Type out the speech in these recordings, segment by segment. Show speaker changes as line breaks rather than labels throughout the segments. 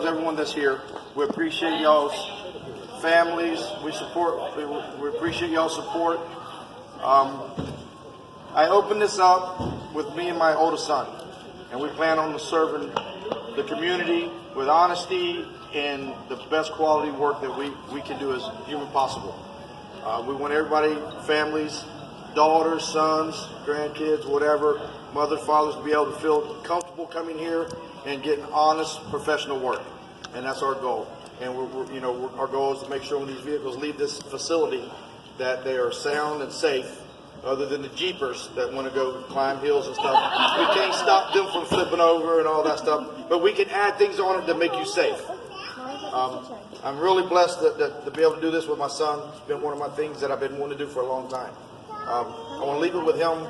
loves everyone that's here. We appreciate y'all's families. We appreciate y'all's support. I opened this up with me and my oldest son, and we plan on serving the community with honesty and the best quality work that we can do as human possible. We want everybody, families, daughters, sons, grandkids, whatever, mothers, fathers, to be able to feel comfortable coming here and getting honest, professional work, and that's our goal. And our goal is to make sure when these vehicles leave this facility that they are sound and safe. Other than the Jeepers that want to go climb hills and stuff, we can't stop them from flipping over and all that stuff. But we can add things on it that make you safe. I'm really blessed to be able to do this with my son. It's been one of my things that I've been wanting to do for a long time. I want to leave it with him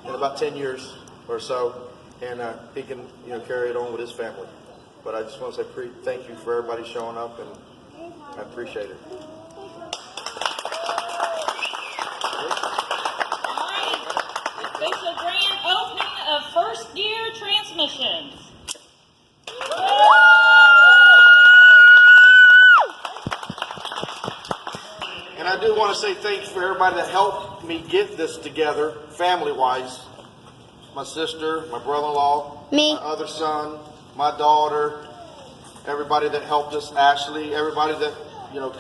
in about 10 years or so, and he can carry it on with his family. But I just want to say thank you for everybody showing up, and I appreciate it.
Official grand opening of first gear transmissions.
And I do want to say thanks for everybody that helped me get this together, family-wise. My sister, my brother-in-law, my other son, my daughter, everybody that helped us, Ashley, everybody that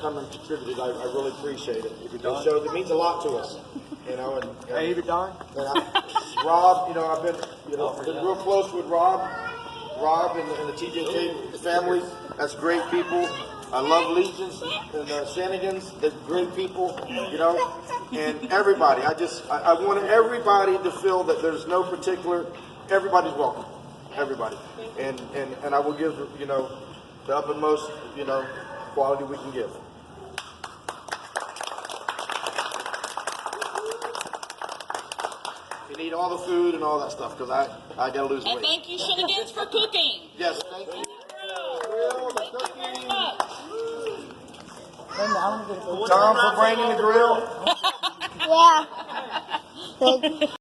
come and contributed. I really appreciate it. It means a lot to us.
Hey, Don.
Rob, I've been real close with Rob and the TJK family. That's great people. I love Legions and Shenanigans. They're great people, and everybody. I want everybody to feel that there's no particular, everybody's welcome. Everybody. And I will give, the uppermost, quality we can give. You need all the food and all that stuff, because I got to lose weight.
And thank you, Shenanigans, for cooking.
Yes, thank you.
Thank you very much.
Tom for bringing the grill.
Yeah.